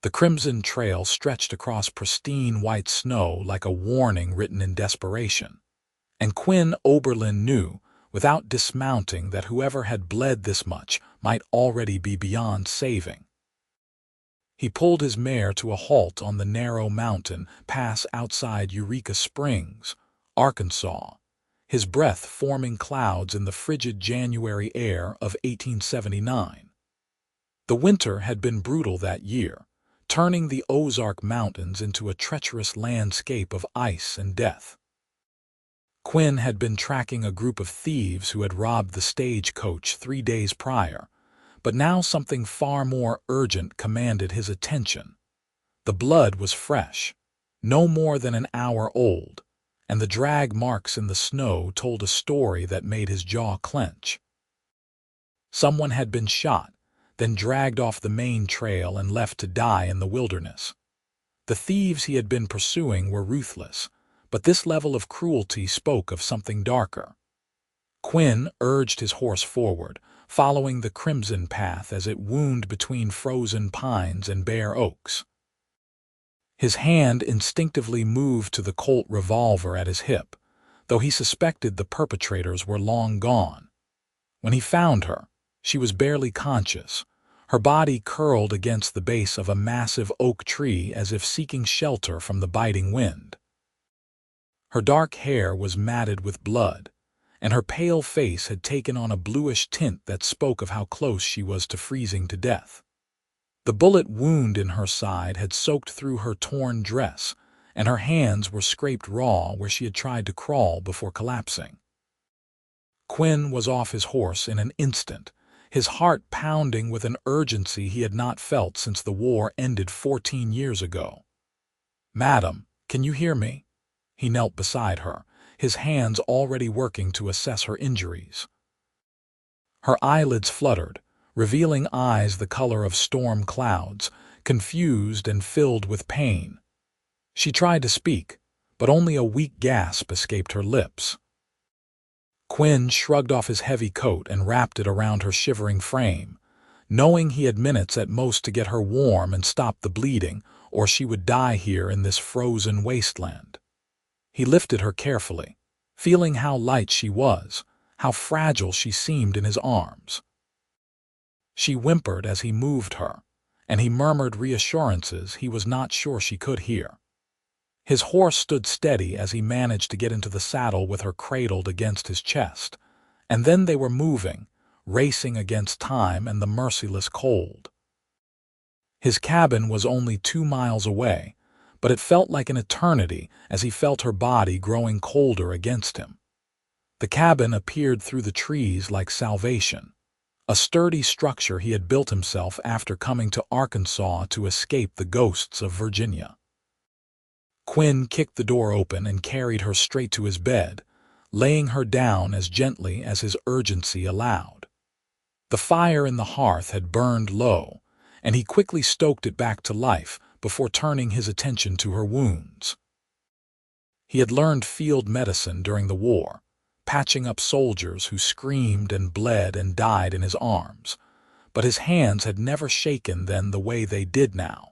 The crimson trail stretched across pristine white snow like a warning written in desperation. And Quinn Oberlin knew, without dismounting, that whoever had bled this much might already be beyond saving. He pulled his mare to a halt on the narrow mountain pass outside Eureka Springs, Arkansas, his breath forming clouds in the frigid January air of 1879. The winter had been brutal that year, turning the Ozark Mountains into a treacherous landscape of ice and death. Quinn had been tracking a group of thieves who had robbed the stagecoach 3 days prior, but now something far more urgent commanded his attention. The blood was fresh, no more than an hour old, and the drag marks in the snow told a story that made his jaw clench. Someone had been shot, then dragged off the main trail and left to die in the wilderness. The thieves he had been pursuing were ruthless, but this level of cruelty spoke of something darker. Quinn urged his horse forward, following the crimson path as it wound between frozen pines and bare oaks. His hand instinctively moved to the Colt revolver at his hip, though he suspected the perpetrators were long gone. When he found her, she was barely conscious, her body curled against the base of a massive oak tree as if seeking shelter from the biting wind. Her dark hair was matted with blood, and her pale face had taken on a bluish tint that spoke of how close she was to freezing to death. The bullet wound in her side had soaked through her torn dress, and her hands were scraped raw where she had tried to crawl before collapsing. Quinn was off his horse in an instant, his heart pounding with an urgency he had not felt since the war ended 14 years ago. "Madam, can you hear me?" He knelt beside her, his hands already working to assess her injuries. Her eyelids fluttered, revealing eyes the color of storm clouds, confused and filled with pain. She tried to speak, but only a weak gasp escaped her lips. Quinn shrugged off his heavy coat and wrapped it around her shivering frame, knowing he had minutes at most to get her warm and stop the bleeding, or she would die here in this frozen wasteland. He lifted her carefully, feeling how light she was, how fragile she seemed in his arms. She whimpered as he moved her, and he murmured reassurances he was not sure she could hear. His horse stood steady as he managed to get into the saddle with her cradled against his chest, and then they were moving, racing against time and the merciless cold. His cabin was only 2 miles away, but it felt like an eternity as he felt her body growing colder against him. The cabin appeared through the trees like salvation, a sturdy structure he had built himself after coming to Arkansas to escape the ghosts of Virginia. Quinn kicked the door open and carried her straight to his bed, laying her down as gently as his urgency allowed. The fire in the hearth had burned low, and he quickly stoked it back to life before turning his attention to her wounds. He had learned field medicine during the war, patching up soldiers who screamed and bled and died in his arms, but his hands had never shaken then the way they did now.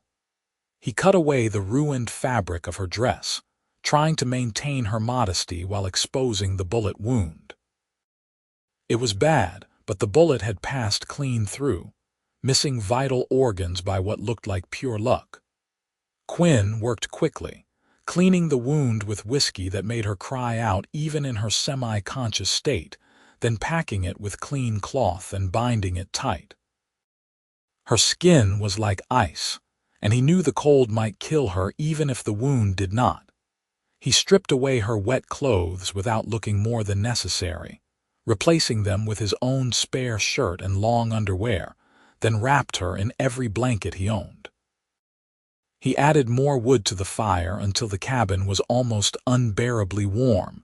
He cut away the ruined fabric of her dress, trying to maintain her modesty while exposing the bullet wound. It was bad, but the bullet had passed clean through, missing vital organs by what looked like pure luck. Quinn worked quickly, cleaning the wound with whiskey that made her cry out even in her semi-conscious state, then packing it with clean cloth and binding it tight. Her skin was like ice, and he knew the cold might kill her even if the wound did not. He stripped away her wet clothes without looking more than necessary, replacing them with his own spare shirt and long underwear, then wrapped her in every blanket he owned. He added more wood to the fire until the cabin was almost unbearably warm,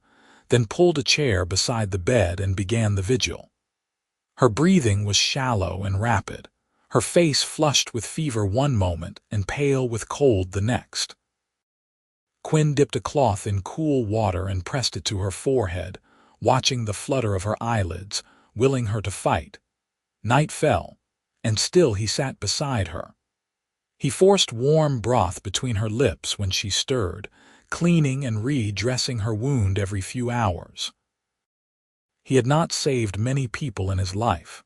then pulled a chair beside the bed and began the vigil. Her breathing was shallow and rapid, her face flushed with fever one moment and pale with cold the next. Quinn dipped a cloth in cool water and pressed it to her forehead, watching the flutter of her eyelids, willing her to fight. Night fell, and still he sat beside her. He forced warm broth between her lips when she stirred, cleaning and re-dressing her wound every few hours. He had not saved many people in his life.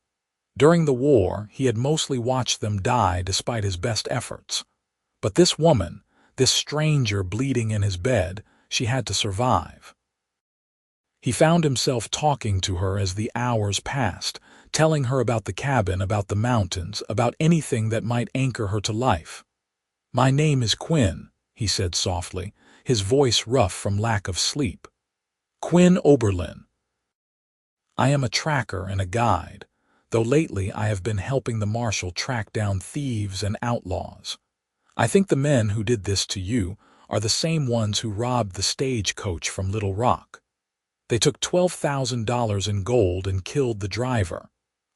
During the war, he had mostly watched them die despite his best efforts. But this woman, this stranger bleeding in his bed, she had to survive. He found himself talking to her as the hours passed, telling her about the cabin, about the mountains, about anything that might anchor her to life. "My name is Quinn," he said softly, his voice rough from lack of sleep. "Quinn Oberlin. I am a tracker and a guide, though lately I have been helping the marshal track down thieves and outlaws. I think the men who did this to you are the same ones who robbed the stagecoach from Little Rock. They took $12,000 in gold and killed the driver.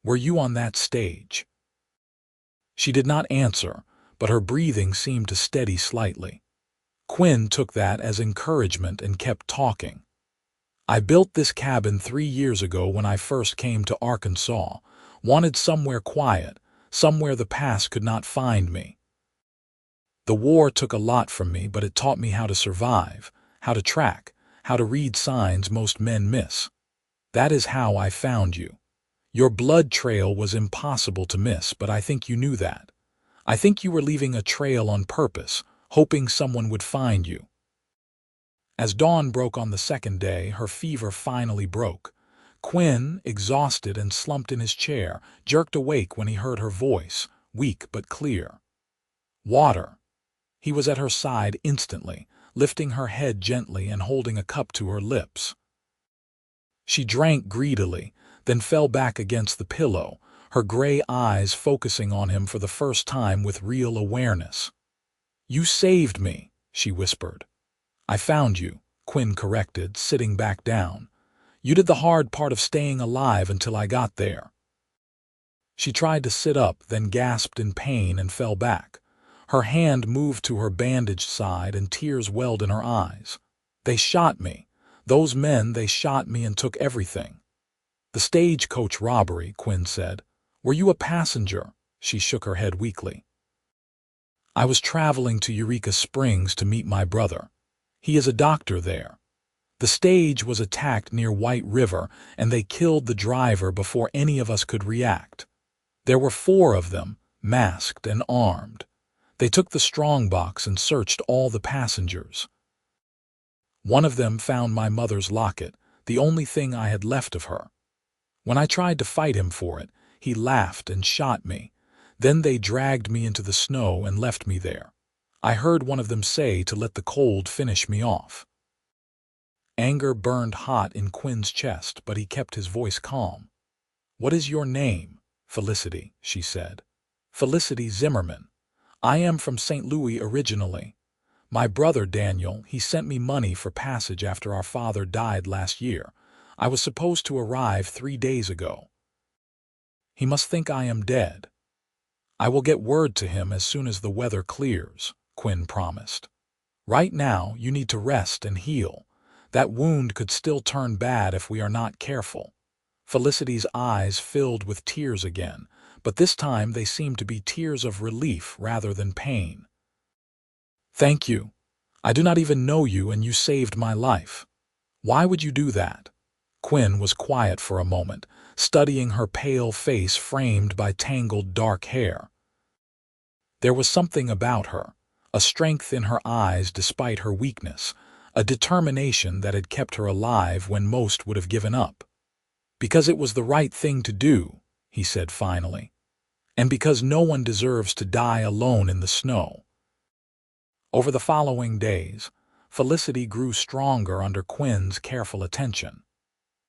Were you on that stage?" She did not answer, but her breathing seemed to steady slightly. Quinn took that as encouragement and kept talking. "I built this cabin 3 years ago when I first came to Arkansas, wanted somewhere quiet, somewhere the past could not find me. The war took a lot from me, but it taught me how to survive, how to track, how to read signs most men miss. That is how I found you. Your blood trail was impossible to miss, but I think you knew that. I think you were leaving a trail on purpose, hoping someone would find you." As dawn broke on the second day, her fever finally broke. Quinn, exhausted and slumped in his chair, jerked awake when he heard her voice, weak but clear. "Water." He was at her side instantly, lifting her head gently and holding a cup to her lips. She drank greedily, then fell back against the pillow, her gray eyes focusing on him for the first time with real awareness. "You saved me," she whispered. "I found you," Quinn corrected, sitting back down. "You did the hard part of staying alive until I got there." She tried to sit up, then gasped in pain and fell back. Her hand moved to her bandaged side and tears welled in her eyes. "They shot me. Those men, they shot me and took everything." "The stagecoach robbery," Quinn said. "Were you a passenger?" She shook her head weakly. "I was traveling to Eureka Springs to meet my brother. He is a doctor there. The stage was attacked near White River, and they killed the driver before any of us could react. There were 4 of them, masked and armed. They took the strongbox and searched all the passengers. One of them found my mother's locket, the only thing I had left of her. When I tried to fight him for it, he laughed and shot me. Then they dragged me into the snow and left me there. I heard one of them say to let the cold finish me off." Anger burned hot in Quinn's chest, but he kept his voice calm. "What is your name?" "Felicity," she said. "Felicity Zimmerman. I am from St. Louis originally. My brother Daniel, he sent me money for passage after our father died last year. I was supposed to arrive 3 days ago. He must think I am dead. I will get word to him as soon as the weather clears," Quinn promised. "Right now, you need to rest and heal. That wound could still turn bad if we are not careful." Felicity's eyes filled with tears again, but this time they seemed to be tears of relief rather than pain. "Thank you. I do not even know you, and you saved my life. Why would you do that?" Quinn was quiet for a moment, studying her pale face framed by tangled dark hair. There was something about her, a strength in her eyes despite her weakness, a determination that had kept her alive when most would have given up. "Because it was the right thing to do," he said finally, "and because no one deserves to die alone in the snow." Over the following days, Felicity grew stronger under Quinn's careful attention.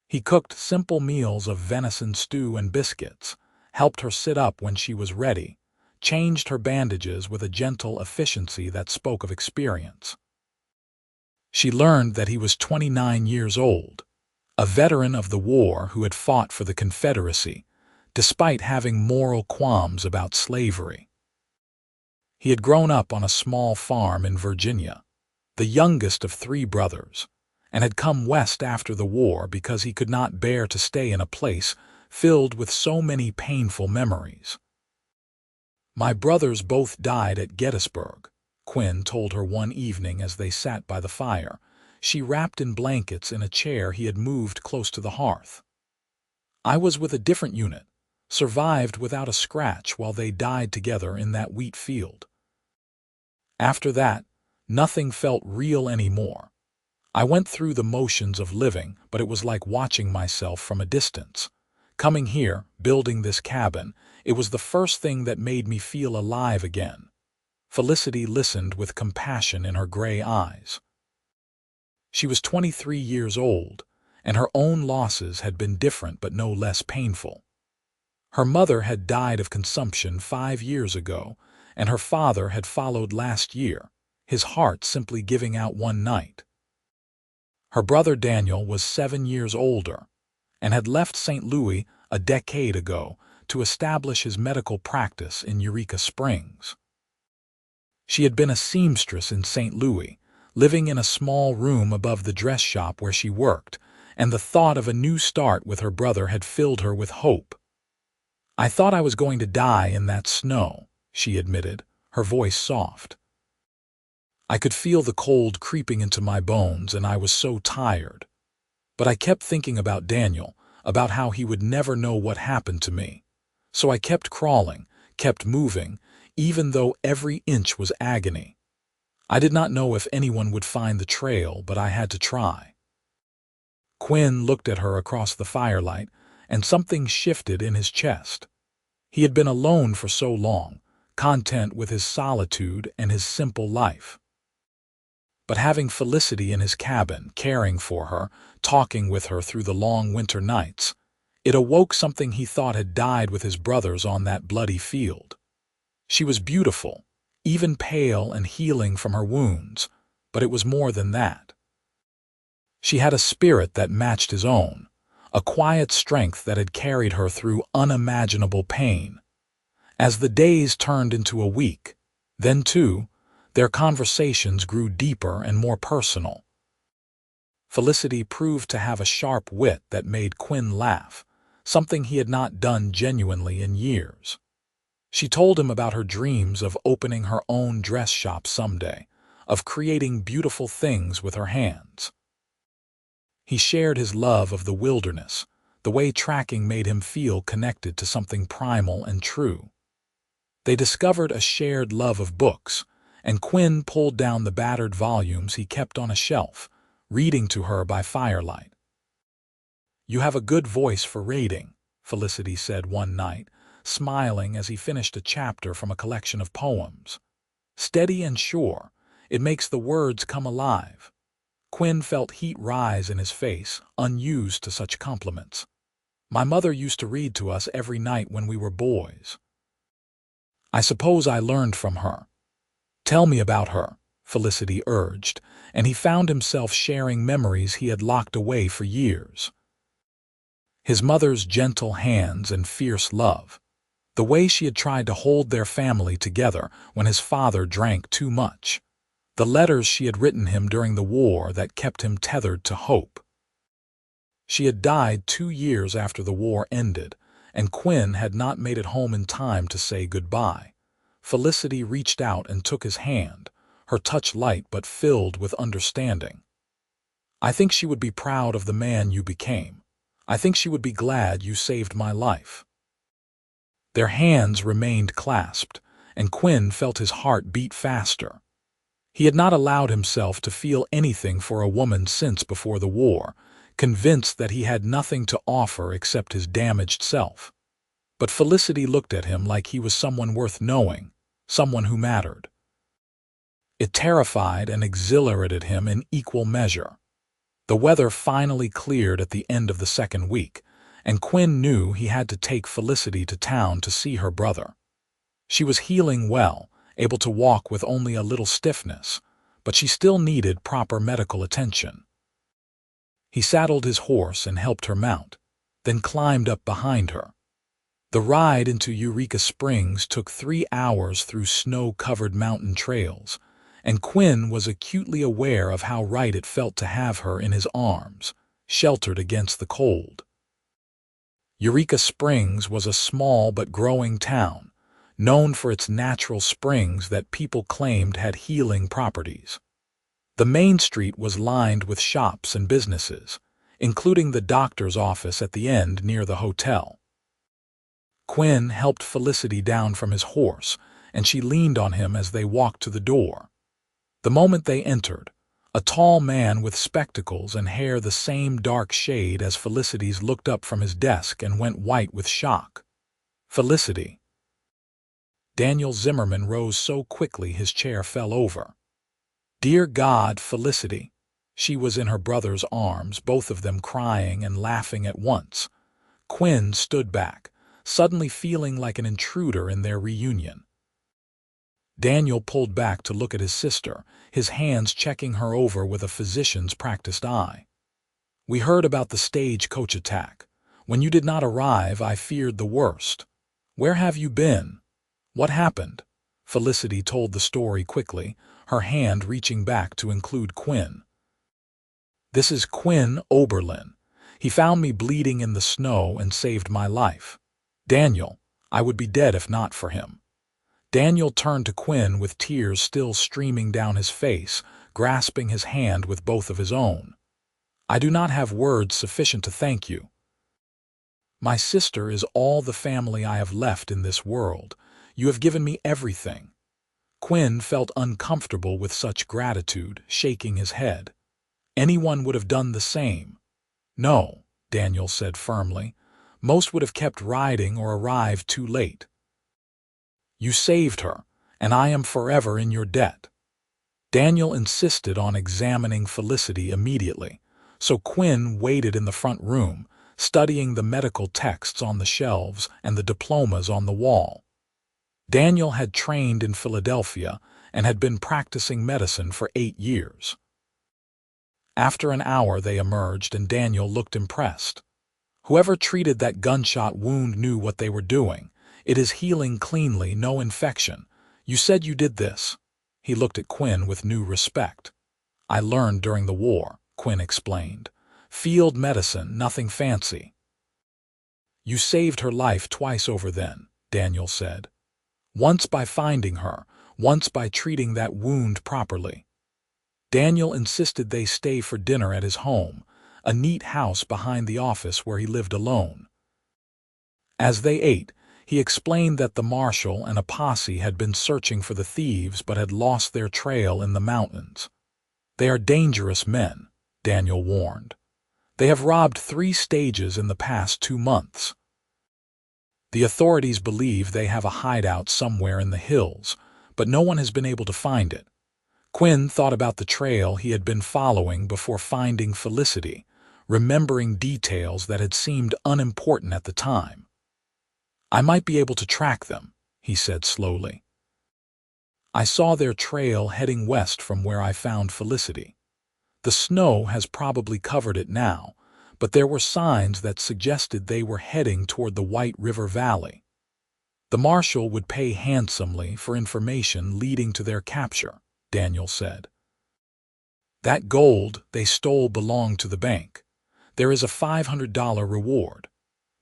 He cooked simple meals of venison stew and biscuits, helped her sit up when she was ready, changed her bandages with a gentle efficiency that spoke of experience. She learned that he was 29 years old, a veteran of the war who had fought for the Confederacy, despite having moral qualms about slavery. He had grown up on a small farm in Virginia, the youngest of 3 brothers, and had come west after the war because he could not bear to stay in a place filled with so many painful memories. "My brothers both died at Gettysburg," Quinn told her one evening as they sat by the fire, she wrapped in blankets in a chair he had moved close to the hearth. "I was with a different unit, survived without a scratch while they died together in that wheat field. After that, nothing felt real anymore. I went through the motions of living, but it was like watching myself from a distance. Coming here, building this cabin, it was the first thing that made me feel alive again." Felicity listened with compassion in her gray eyes. She was 23 years old, and her own losses had been different but no less painful. Her mother had died of consumption 5 years ago, and her father had followed last year, his heart simply giving out one night. Her brother Daniel was 7 years older, and had left St. Louis a decade ago to establish his medical practice in Eureka Springs. She had been a seamstress in St. Louis, living in a small room above the dress shop where she worked, and the thought of a new start with her brother had filled her with hope. "I thought I was going to die in that snow," she admitted, her voice soft. "I could feel the cold creeping into my bones, and I was so tired. But I kept thinking about Daniel, about how he would never know what happened to me. So I kept crawling, kept moving, even though every inch was agony. I did not know if anyone would find the trail, but I had to try." Quinn looked at her across the firelight, and something shifted in his chest. He had been alone for so long, content with his solitude and his simple life. But having Felicity in his cabin, caring for her, talking with her through the long winter nights, it awoke something he thought had died with his brothers on that bloody field. She was beautiful, even pale and healing from her wounds, but it was more than that. She had a spirit that matched his own, a quiet strength that had carried her through unimaginable pain. As the days turned into a week, then too, their conversations grew deeper and more personal. Felicity proved to have a sharp wit that made Quinn laugh, something he had not done genuinely in years. She told him about her dreams of opening her own dress shop someday, of creating beautiful things with her hands. He shared his love of the wilderness, the way tracking made him feel connected to something primal and true. They discovered a shared love of books, and Quinn pulled down the battered volumes he kept on a shelf, reading to her by firelight. "You have a good voice for reading," Felicity said one night, smiling as he finished a chapter from a collection of poems. "Steady and sure, it makes the words come alive." Quinn felt heat rise in his face, unused to such compliments. "My mother used to read to us every night when we were boys. I suppose I learned from her." "Tell me about her," Felicity urged, and he found himself sharing memories he had locked away for years. His mother's gentle hands and fierce love, the way she had tried to hold their family together when his father drank too much, the letters she had written him during the war that kept him tethered to hope. She had died 2 years after the war ended, and Quinn had not made it home in time to say goodbye. Felicity reached out and took his hand, her touch light but filled with understanding. "I think she would be proud of the man you became. I think she would be glad you saved my life." Their hands remained clasped, and Quinn felt his heart beat faster. He had not allowed himself to feel anything for a woman since before the war, convinced that he had nothing to offer except his damaged self. But Felicity looked at him like he was someone worth knowing, someone who mattered. It terrified and exhilarated him in equal measure. The weather finally cleared at the end of the second week, and Quinn knew he had to take Felicity to town to see her brother. She was healing well, able to walk with only a little stiffness, but she still needed proper medical attention. He saddled his horse and helped her mount, then climbed up behind her. The ride into Eureka Springs took 3 hours through snow-covered mountain trails, and Quinn was acutely aware of how right it felt to have her in his arms, sheltered against the cold. Eureka Springs was a small but growing town, known for its natural springs that people claimed had healing properties. The main street was lined with shops and businesses, including the doctor's office at the end near the hotel. Quinn helped Felicity down from his horse, and she leaned on him as they walked to the door. The moment they entered, a tall man with spectacles and hair the same dark shade as Felicity's looked up from his desk and went white with shock. "Felicity." Daniel Zimmerman rose so quickly his chair fell over. "Dear God, Felicity." She was in her brother's arms, both of them crying and laughing at once. Quinn stood back, suddenly feeling like an intruder in their reunion. Daniel pulled back to look at his sister, his hands checking her over with a physician's practiced eye. "We heard about the stagecoach attack. When you did not arrive, I feared the worst. Where have you been? What happened?" Felicity told the story quickly, her hand reaching back to include Quinn. "This is Quinn Oberlin. He found me bleeding in the snow and saved my life. Daniel, I would be dead if not for him." Daniel turned to Quinn with tears still streaming down his face, grasping his hand with both of his own. "I do not have words sufficient to thank you. My sister is all the family I have left in this world. You have given me everything." Quinn felt uncomfortable with such gratitude, shaking his head. "Anyone would have done the same." "No," Daniel said firmly. "Most would have kept riding or arrived too late. You saved her, and I am forever in your debt." Daniel insisted on examining Felicity immediately, so Quinn waited in the front room, studying the medical texts on the shelves and the diplomas on the wall. Daniel had trained in Philadelphia and had been practicing medicine for 8 years. After an hour they emerged and Daniel looked impressed. "Whoever treated that gunshot wound knew what they were doing. It is healing cleanly, no infection. You said you did this." He looked at Quinn with new respect. "I learned during the war," Quinn explained. "Field medicine, nothing fancy." "You saved her life twice over then," Daniel said. "Once by finding her, once by treating that wound properly." Daniel insisted they stay for dinner at his home, a neat house behind the office where he lived alone. As they ate, he explained that the marshal and a posse had been searching for the thieves but had lost their trail in the mountains. "They are dangerous men," Daniel warned. "They have robbed 3 stages in the past 2 months. The authorities believe they have a hideout somewhere in the hills, but no one has been able to find it." Quinn thought about the trail he had been following before finding Felicity, remembering details that had seemed unimportant at the time. "I might be able to track them," he said slowly. "I saw their trail heading west from where I found Felicity. The snow has probably covered it now, but there were signs that suggested they were heading toward the White River Valley. The marshal would pay handsomely for information leading to their capture," Daniel said. "That gold they stole belonged to the bank. There is a $500 reward."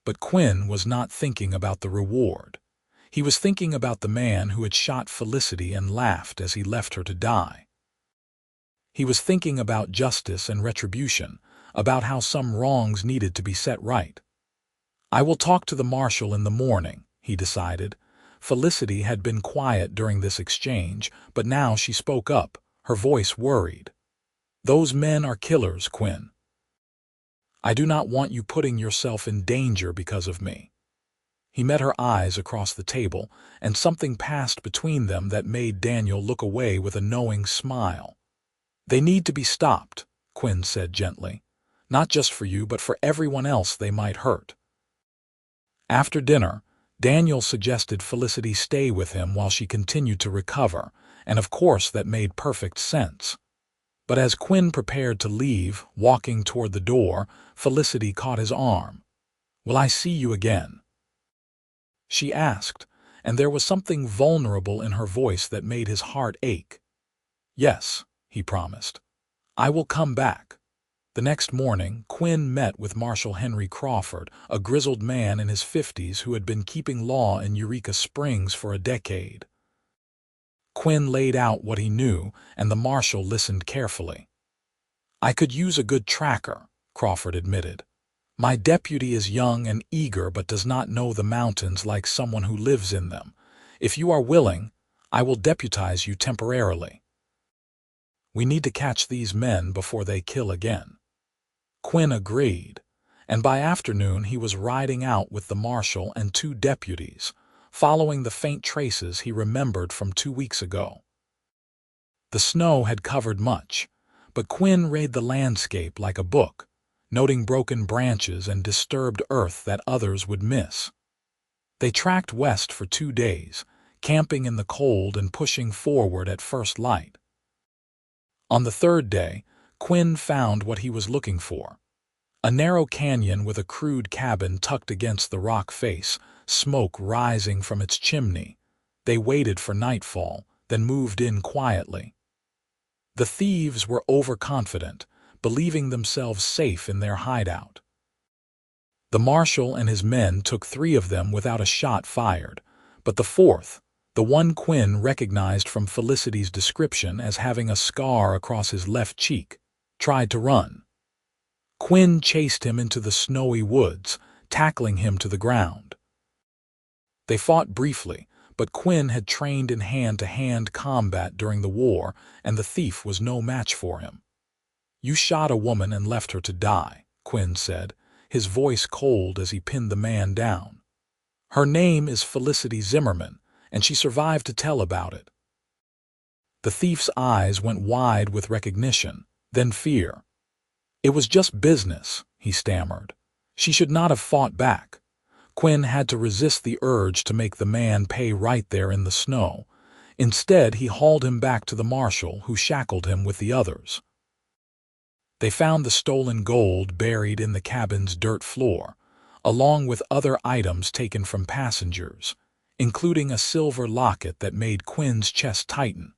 But Quinn was not thinking about the reward. He was thinking about the man who had shot Felicity and laughed as he left her to die. He was thinking about justice and retribution, about how some wrongs needed to be set right. "I will talk to the marshal in the morning," he decided. Felicity had been quiet during this exchange, but now she spoke up, her voice worried. "Those men are killers, Quinn. I do not want you putting yourself in danger because of me." He met her eyes across the table, and something passed between them that made Daniel look away with a knowing smile. "They need to be stopped," Quinn said gently. "Not just for you, but for everyone else they might hurt." After dinner, Daniel suggested Felicity stay with him while she continued to recover, and of course that made perfect sense. But as Quinn prepared to leave, walking toward the door, Felicity caught his arm. "Will I see you again?" she asked, and there was something vulnerable in her voice that made his heart ache. "Yes," he promised. "I will come back." The next morning, Quinn met with Marshal Henry Crawford, a grizzled man in his 50s who had been keeping law in Eureka Springs for a decade. Quinn laid out what he knew, and the marshal listened carefully. "I could use a good tracker," Crawford admitted. "My deputy is young and eager but does not know the mountains like someone who lives in them. If you are willing, I will deputize you temporarily. We need to catch these men before they kill again." Quinn agreed, and by afternoon he was riding out with the marshal and 2 deputies, following the faint traces he remembered from 2 weeks ago. The snow had covered much, but Quinn read the landscape like a book, noting broken branches and disturbed earth that others would miss. They tracked west for 2 days, camping in the cold and pushing forward at first light. On the 3rd day, Quinn found what he was looking for. A narrow canyon with a crude cabin tucked against the rock face, smoke rising from its chimney. They waited for nightfall, then moved in quietly. The thieves were overconfident, believing themselves safe in their hideout. The marshal and his men took 3 of them without a shot fired, but the 4th, the one Quinn recognized from Felicity's description as having a scar across his left cheek, tried to run. Quinn chased him into the snowy woods, tackling him to the ground. They fought briefly, but Quinn had trained in hand-to-hand combat during the war, and the thief was no match for him. "You shot a woman and left her to die," Quinn said, his voice cold as he pinned the man down. "Her name is Felicity Zimmerman, and she survived to tell about it." The thief's eyes went wide with recognition, then fear. "It was just business," he stammered. "She should not have fought back." Quinn had to resist the urge to make the man pay right there in the snow. Instead, he hauled him back to the marshal, who shackled him with the others. They found the stolen gold buried in the cabin's dirt floor, along with other items taken from passengers, including a silver locket that made Quinn's chest tighten.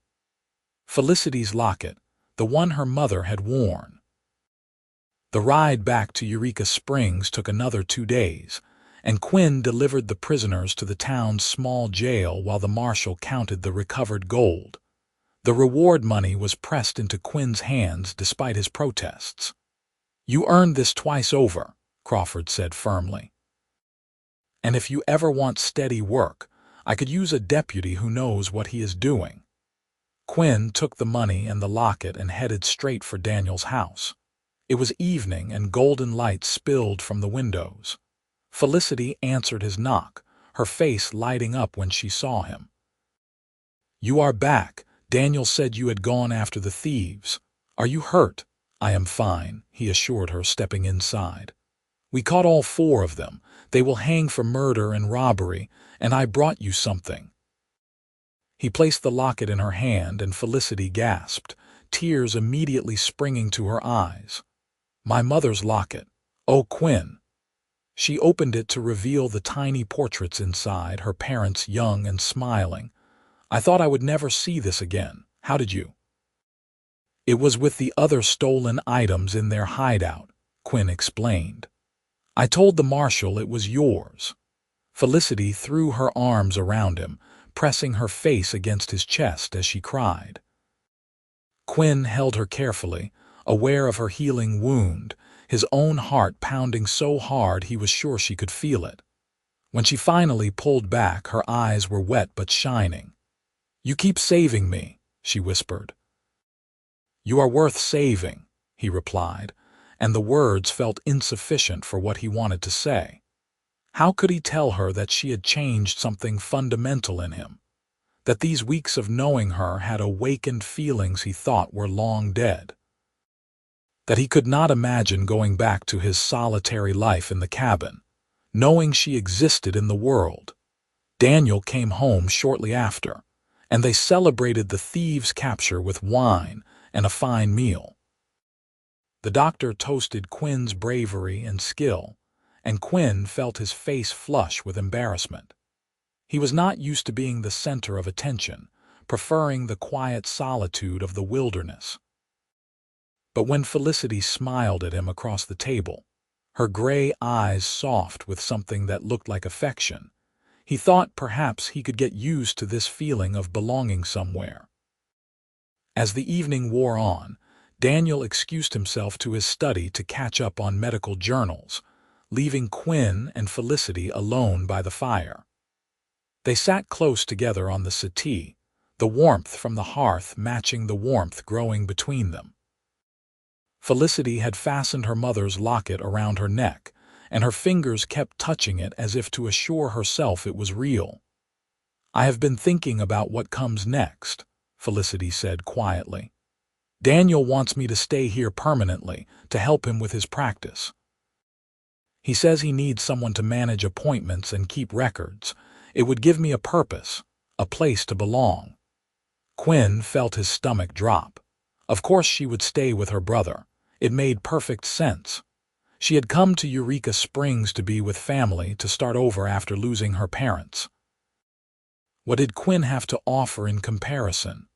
Felicity's locket, the one her mother had worn. The ride back to Eureka Springs took another 2 days, and Quinn delivered the prisoners to the town's small jail while the marshal counted the recovered gold. The reward money was pressed into Quinn's hands despite his protests. "You earned this twice over," Crawford said firmly. "And if you ever want steady work, I could use a deputy who knows what he is doing." Quinn took the money and the locket and headed straight for Daniel's house. It was evening and golden light spilled from the windows. Felicity answered his knock, her face lighting up when she saw him. "You are back. Daniel said you had gone after the thieves. Are you hurt?" "I am fine," he assured her, stepping inside. "We caught all 4 of them. They will hang for murder and robbery, and I brought you something." He placed the locket in her hand, and Felicity gasped, tears immediately springing to her eyes. "My mother's locket. Oh, Quinn." She opened it to reveal the tiny portraits inside, her parents young and smiling. "I thought I would never see this again. How did you?" "It was with the other stolen items in their hideout," Quinn explained. "I told the marshal it was yours." Felicity threw her arms around him, pressing her face against his chest as she cried. Quinn held her carefully, aware of her healing wound, his own heart pounding so hard he was sure she could feel it. When she finally pulled back, her eyes were wet but shining. "You keep saving me," she whispered. "You are worth saving," he replied, and the words felt insufficient for what he wanted to say. How could he tell her that she had changed something fundamental in him? That these weeks of knowing her had awakened feelings he thought were long dead? That he could not imagine going back to his solitary life in the cabin, knowing she existed in the world? Daniel came home shortly after, and they celebrated the thieves' capture with wine and a fine meal. The doctor toasted Quinn's bravery and skill, and Quinn felt his face flush with embarrassment. He was not used to being the center of attention, preferring the quiet solitude of the wilderness. But when Felicity smiled at him across the table, her gray eyes soft with something that looked like affection, he thought perhaps he could get used to this feeling of belonging somewhere. As the evening wore on, Daniel excused himself to his study to catch up on medical journals, leaving Quinn and Felicity alone by the fire. They sat close together on the settee, the warmth from the hearth matching the warmth growing between them. Felicity had fastened her mother's locket around her neck, and her fingers kept touching it as if to assure herself it was real. "I have been thinking about what comes next," Felicity said quietly. "Daniel wants me to stay here permanently to help him with his practice. He says he needs someone to manage appointments and keep records. It would give me a purpose, a place to belong." Quinn felt his stomach drop. Of course she would stay with her brother. It made perfect sense. She had come to Eureka Springs to be with family, to start over after losing her parents. What did Quinn have to offer in comparison?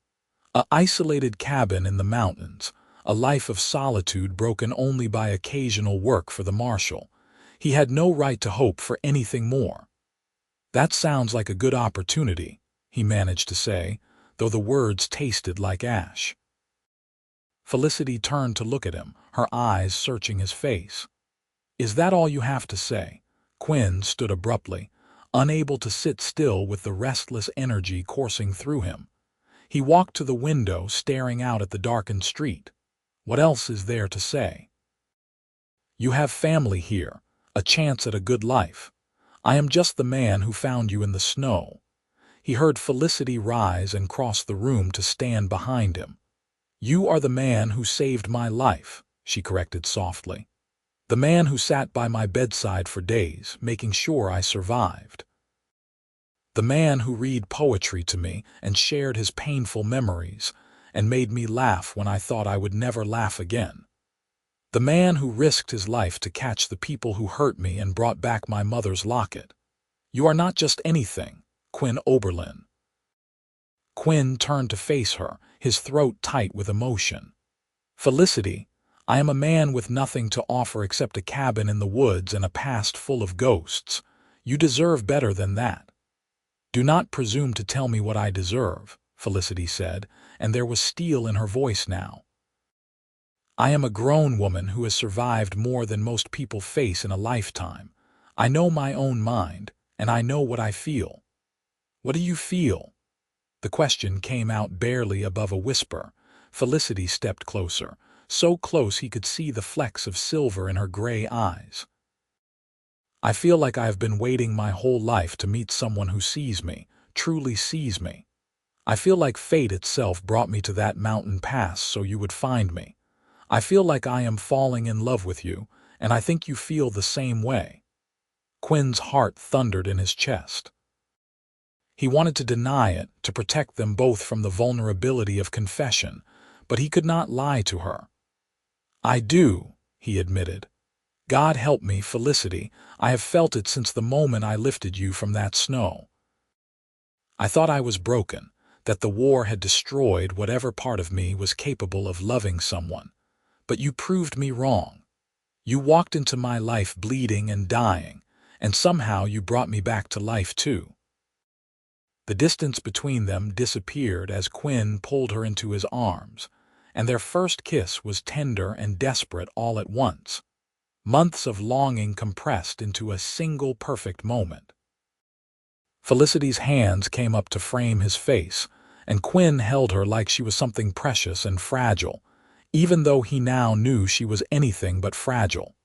An isolated cabin in the mountains, a life of solitude broken only by occasional work for the marshal. He had no right to hope for anything more. "That sounds like a good opportunity," he managed to say, though the words tasted like ash. Felicity turned to look at him, her eyes searching his face. "Is that all you have to say?" Quinn stood abruptly, unable to sit still with the restless energy coursing through him. He walked to the window, staring out at the darkened street. "What else is there to say? You have family here, a chance at a good life. I am just the man who found you in the snow." He heard Felicity rise and cross the room to stand behind him. "You are the man who saved my life," she corrected softly. "The man who sat by my bedside for days, making sure I survived. The man who read poetry to me and shared his painful memories and made me laugh when I thought I would never laugh again. The man who risked his life to catch the people who hurt me and brought back my mother's locket. You are not just anything, Quinn Oberlin." Quinn turned to face her, his throat tight with emotion. "Felicity, I am a man with nothing to offer except a cabin in the woods and a past full of ghosts. You deserve better than that." "Do not presume to tell me what I deserve," Felicity said, and there was steel in her voice now. "I am a grown woman who has survived more than most people face in a lifetime. I know my own mind, and I know what I feel." "What do you feel?" The question came out barely above a whisper. Felicity stepped closer, so close he could see the flecks of silver in her gray eyes. "I feel like I have been waiting my whole life to meet someone who sees me, truly sees me. I feel like fate itself brought me to that mountain pass so you would find me. I feel like I am falling in love with you, and I think you feel the same way." Quinn's heart thundered in his chest. He wanted to deny it, to protect them both from the vulnerability of confession, but he could not lie to her. "I do," he admitted. "God help me, Felicity, I have felt it since the moment I lifted you from that snow. I thought I was broken, that the war had destroyed whatever part of me was capable of loving someone. But you proved me wrong. You walked into my life bleeding and dying, and somehow you brought me back to life too." The distance between them disappeared as Quinn pulled her into his arms, and their first kiss was tender and desperate all at once. Months of longing compressed into a single perfect moment. Felicity's hands came up to frame his face, and Quinn held her like she was something precious and fragile, even though he now knew she was anything but fragile.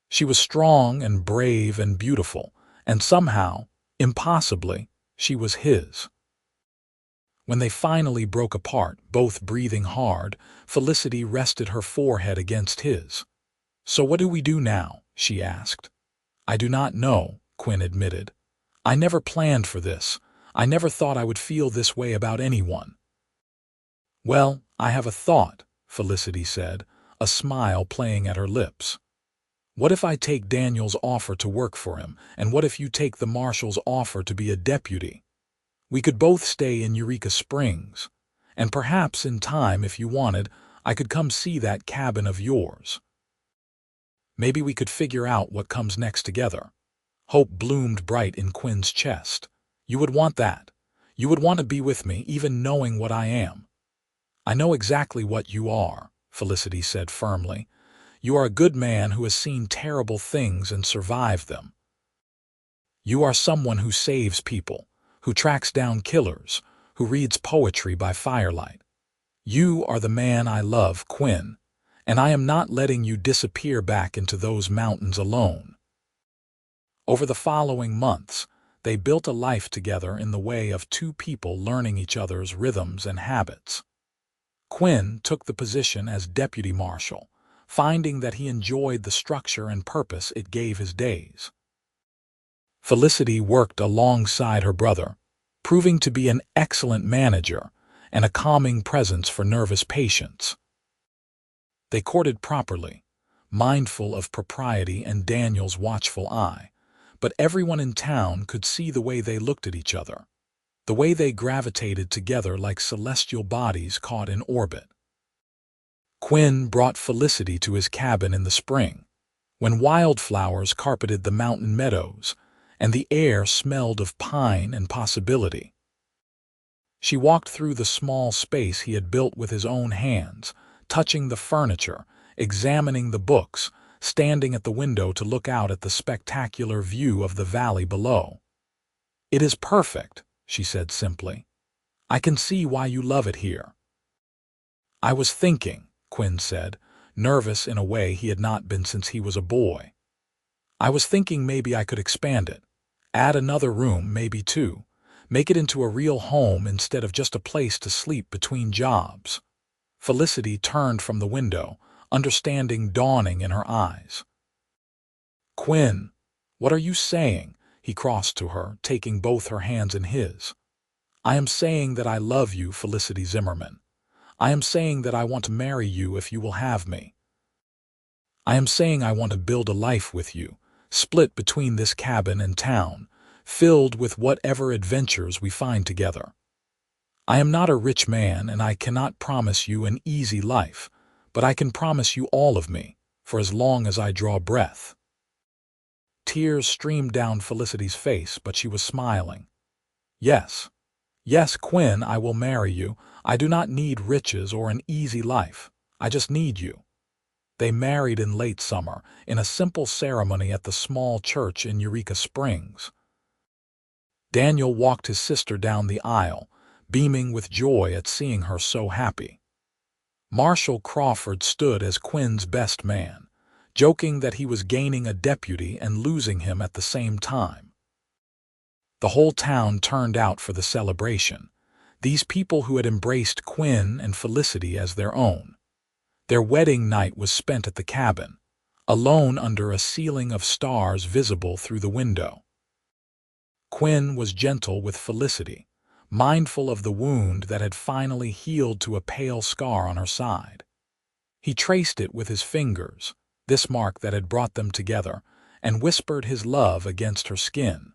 She was strong and brave and beautiful, and somehow, impossibly, she was his. When they finally broke apart, both breathing hard, Felicity rested her forehead against his. "So what do we do now?" she asked. "I do not know," Quinn admitted. "I never planned for this. I never thought I would feel this way about anyone." "Well, I have a thought," Felicity said, a smile playing at her lips. "What if I take Daniel's offer to work for him, and what if you take the marshal's offer to be a deputy? We could both stay in Eureka Springs, and perhaps in time, if you wanted, I could come see that cabin of yours. Maybe we could figure out what comes next together." Hope bloomed bright in Quinn's chest. "You would want that. You would want to be with me, even knowing what I am." "I know exactly what you are," Felicity said firmly. "You are a good man who has seen terrible things and survived them. You are someone who saves people, who tracks down killers, who reads poetry by firelight. You are the man I love, Quinn, and I am not letting you disappear back into those mountains alone." Over the following months, they built a life together in the way of two people learning each other's rhythms and habits. Quinn took the position as deputy marshal, finding that he enjoyed the structure and purpose it gave his days. Felicity worked alongside her brother, proving to be an excellent manager and a calming presence for nervous patients. They courted properly, mindful of propriety and Daniel's watchful eye, but everyone in town could see the way they looked at each other, the way they gravitated together like celestial bodies caught in orbit. Quinn brought Felicity to his cabin in the spring, when wildflowers carpeted the mountain meadows, and the air smelled of pine and possibility. She walked through the small space he had built with his own hands, touching the furniture, examining the books, standing at the window to look out at the spectacular view of the valley below. "It is perfect," she said simply. "I can see why you love it here." "I was thinking," Quinn said, nervous in a way he had not been since he was a boy. "I was thinking maybe I could expand it. Add another room, maybe two. Make it into a real home instead of just a place to sleep between jobs." Felicity turned from the window, understanding dawning in her eyes. "Quinn, what are you saying?" He crossed to her, taking both her hands in his. "I am saying that I love you, Felicity Zimmerman. I am saying that I want to marry you if you will have me. I am saying I want to build a life with you, split between this cabin and town, filled with whatever adventures we find together. I am not a rich man and I cannot promise you an easy life, but I can promise you all of me, for as long as I draw breath." Tears streamed down Felicity's face, but she was smiling. "Yes, yes, Quinn, I will marry you. I do not need riches or an easy life. I just need you." They married in late summer, in a simple ceremony at the small church in Eureka Springs. Daniel walked his sister down the aisle, beaming with joy at seeing her so happy. Marshal Crawford stood as Quinn's best man, joking that he was gaining a deputy and losing him at the same time. The whole town turned out for the celebration, these people who had embraced Quinn and Felicity as their own. Their wedding night was spent at the cabin, alone under a ceiling of stars visible through the window. Quinn was gentle with Felicity, mindful of the wound that had finally healed to a pale scar on her side. He traced it with his fingers, this mark that had brought them together, and whispered his love against her skin.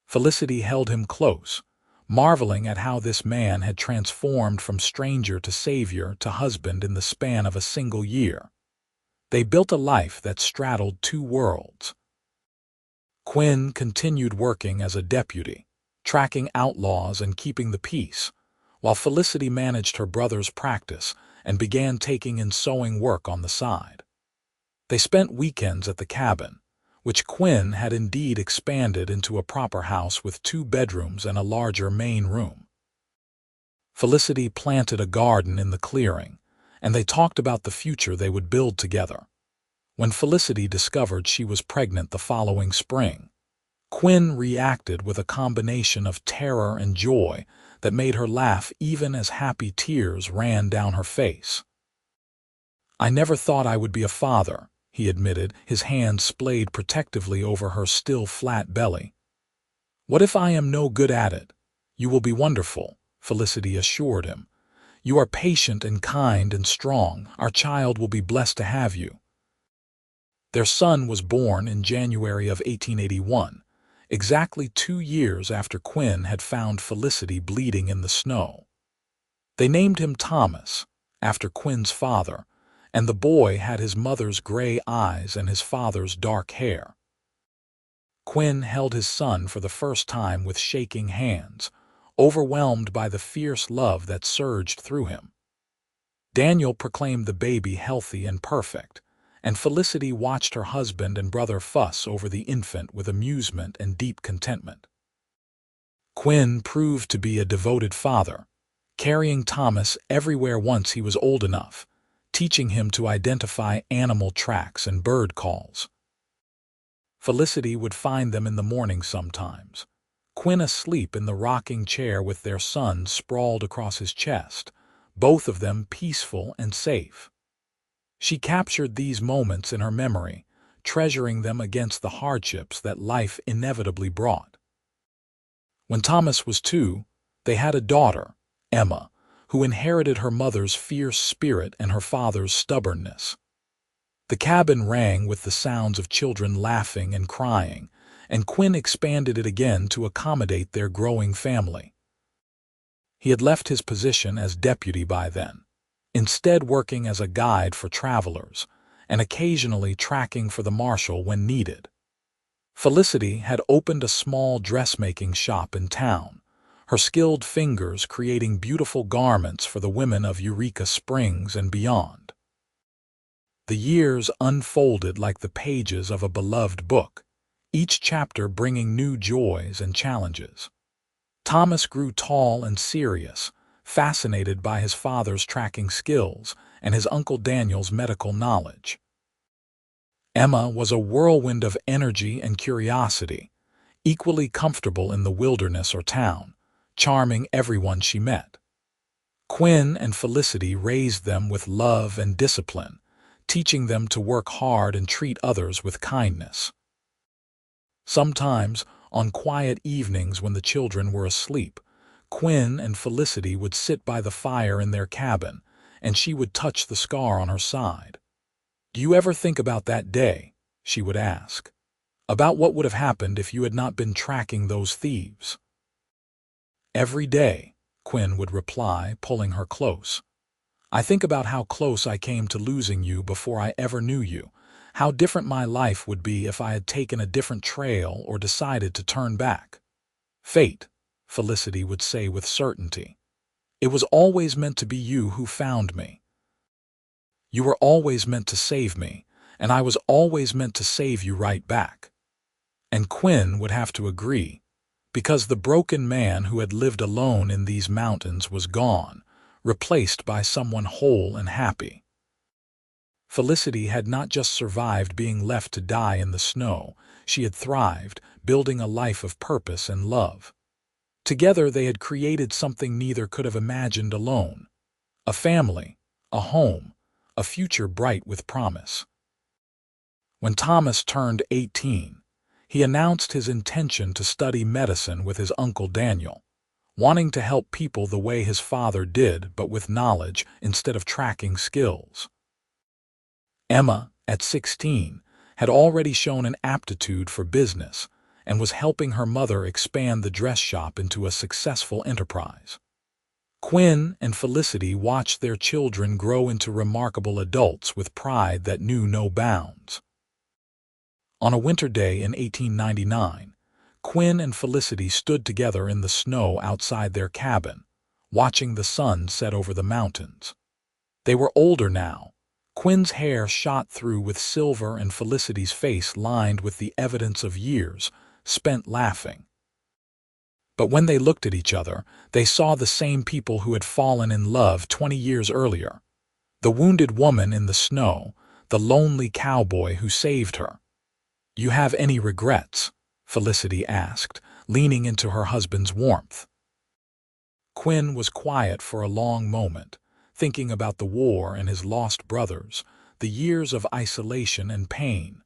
Felicity held him close, marveling at how this man had transformed from stranger to savior to husband in the span of a single year. They built a life that straddled two worlds. Quinn continued working as a deputy, tracking outlaws and keeping the peace, while Felicity managed her brother's practice and began taking in sewing work on the side. They spent weekends at the cabin, which Quinn had indeed expanded into a proper house with 2 bedrooms and a larger main room. Felicity planted a garden in the clearing, and they talked about the future they would build together. When Felicity discovered she was pregnant the following spring, Quinn reacted with a combination of terror and joy that made her laugh even as happy tears ran down her face. "I never thought I would be a father," he admitted, his hand splayed protectively over her still flat belly. "What if I am no good at it? You will be wonderful," Felicity assured him. "You are patient and kind and strong. Our child will be blessed to have you." Their son was born in January of 1881, exactly 2 years after Quinn had found Felicity bleeding in the snow. They named him Thomas, after Quinn's father, and the boy had his mother's gray eyes and his father's dark hair. Quinn held his son for the first time with shaking hands, overwhelmed by the fierce love that surged through him. Daniel proclaimed the baby healthy and perfect, and Felicity watched her husband and brother fuss over the infant with amusement and deep contentment. Quinn proved to be a devoted father, carrying Thomas everywhere once he was old enough, teaching him to identify animal tracks and bird calls. Felicity would find them in the morning sometimes, Quinn asleep in the rocking chair with their son sprawled across his chest, both of them peaceful and safe. She captured these moments in her memory, treasuring them against the hardships that life inevitably brought. When Thomas was 2, they had a daughter, Emma, who inherited her mother's fierce spirit and her father's stubbornness. The cabin rang with the sounds of children laughing and crying, and Quinn expanded it again to accommodate their growing family. He had left his position as deputy by then, instead working as a guide for travelers, and occasionally tracking for the marshal when needed. Felicity had opened a small dressmaking shop in town, her skilled fingers creating beautiful garments for the women of Eureka Springs and beyond. The years unfolded like the pages of a beloved book, each chapter bringing new joys and challenges. Thomas grew tall and serious, fascinated by his father's tracking skills and his Uncle Daniel's medical knowledge. Emma was a whirlwind of energy and curiosity, equally comfortable in the wilderness or town, charming everyone she met. Quinn and Felicity raised them with love and discipline, teaching them to work hard and treat others with kindness. Sometimes, on quiet evenings when the children were asleep, Quinn and Felicity would sit by the fire in their cabin, and she would touch the scar on her side. "Do you ever think about that day?" she would ask. "About what would have happened if you had not been tracking those thieves?" "Every day," Quinn would reply, pulling her close. "I think about how close I came to losing you before I ever knew you, how different my life would be if I had taken a different trail or decided to turn back." "Fate," Felicity would say with certainty. "It was always meant to be you who found me. You were always meant to save me, and I was always meant to save you right back." And Quinn would have to agree, because the broken man who had lived alone in these mountains was gone, replaced by someone whole and happy. Felicity had not just survived being left to die in the snow, she had thrived, building a life of purpose and love. Together they had created something neither could have imagined alone: a family, a home, a future bright with promise. When Thomas turned 18, he announced his intention to study medicine with his Uncle Daniel, wanting to help people the way his father did but with knowledge instead of tracking skills. Emma, at 16, had already shown an aptitude for business and was helping her mother expand the dress shop into a successful enterprise. Quinn and Felicity watched their children grow into remarkable adults with pride that knew no bounds. On a winter day in 1899, Quinn and Felicity stood together in the snow outside their cabin, watching the sun set over the mountains. They were older now. Quinn's hair shot through with silver and Felicity's face lined with the evidence of years spent laughing. But when they looked at each other, they saw the same people who had fallen in love 20 years earlier. The wounded woman in the snow, the lonely cowboy who saved her. "You have any regrets?" Felicity asked, leaning into her husband's warmth. Quinn was quiet for a long moment, thinking about the war and his lost brothers, the years of isolation and pain.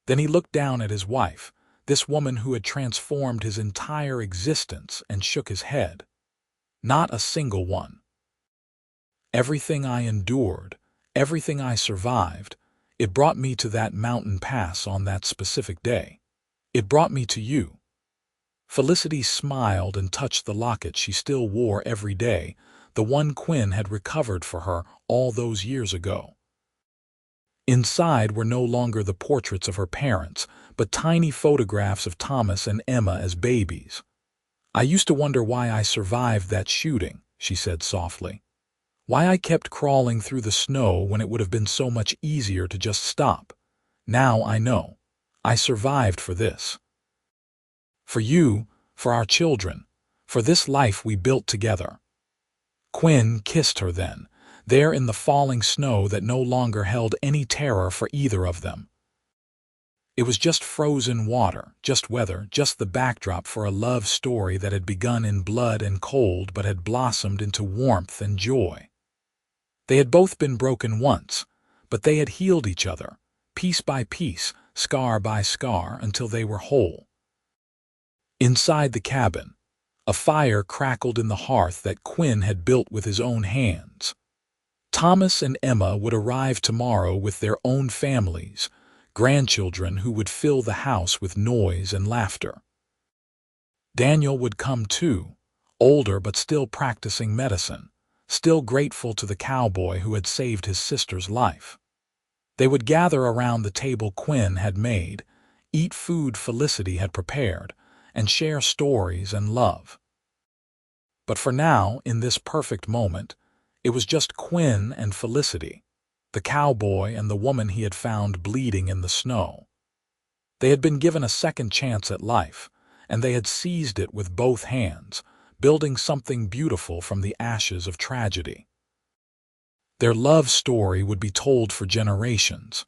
Then he looked down at his wife, this woman who had transformed his entire existence, and shook his head. "Not a single one. Everything I endured, everything I survived, it brought me to that mountain pass on that specific day. It brought me to you." Felicity smiled and touched the locket she still wore every day, the one Quinn had recovered for her all those years ago. Inside were no longer the portraits of her parents, but tiny photographs of Thomas and Emma as babies. "I used to wonder why I survived that shooting," she said softly. "Why I kept crawling through the snow when it would have been so much easier to just stop. Now I know. I survived for this. For you, for our children, for this life we built together." Quinn kissed her then, there in the falling snow that no longer held any terror for either of them. It was just frozen water, just weather, just the backdrop for a love story that had begun in blood and cold but had blossomed into warmth and joy. They had both been broken once, but they had healed each other, piece by piece, scar by scar, until they were whole. Inside the cabin, a fire crackled in the hearth that Quinn had built with his own hands. Thomas and Emma would arrive tomorrow with their own families, grandchildren who would fill the house with noise and laughter. Daniel would come too, older but still practicing medicine, still grateful to the cowboy who had saved his sister's life. They would gather around the table Quinn had made, eat food Felicity had prepared, and share stories and love. But for now, in this perfect moment, it was just Quinn and Felicity, the cowboy and the woman he had found bleeding in the snow. They had been given a second chance at life, and they had seized it with both hands, building something beautiful from the ashes of tragedy. Their love story would be told for generations,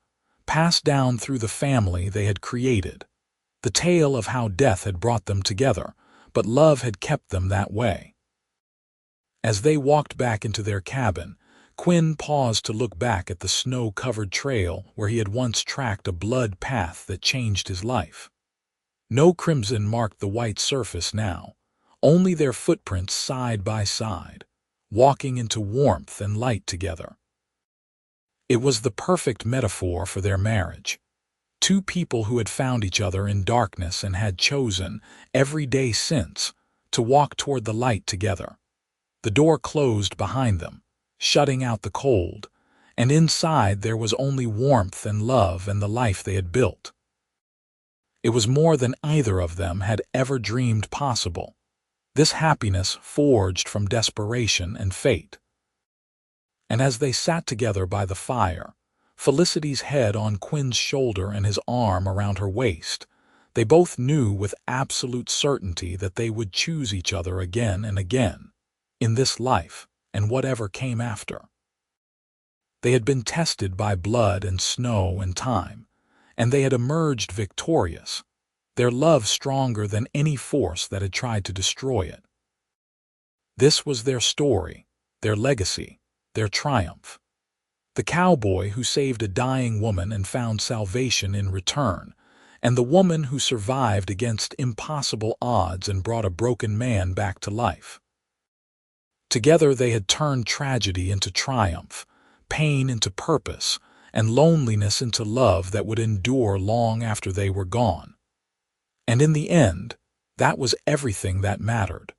passed down through the family they had created, the tale of how death had brought them together, but love had kept them that way. As they walked back into their cabin, Quinn paused to look back at the snow-covered trail where he had once tracked a blood path that changed his life. No crimson marked the white surface now, only their footprints side by side, walking into warmth and light together. It was the perfect metaphor for their marriage. Two people who had found each other in darkness and had chosen, every day since, to walk toward the light together. The door closed behind them, shutting out the cold, and inside there was only warmth and love and the life they had built. It was more than either of them had ever dreamed possible. This happiness forged from desperation and fate. And as they sat together by the fire, Felicity's head on Quinn's shoulder and his arm around her waist, they both knew with absolute certainty that they would choose each other again and again, in this life and whatever came after. They had been tested by blood and snow and time, and they had emerged victorious, their love stronger than any force that had tried to destroy it. This was their story, their legacy, their triumph. The cowboy who saved a dying woman and found salvation in return, and the woman who survived against impossible odds and brought a broken man back to life. Together they had turned tragedy into triumph, pain into purpose, and loneliness into love that would endure long after they were gone. And in the end, that was everything that mattered.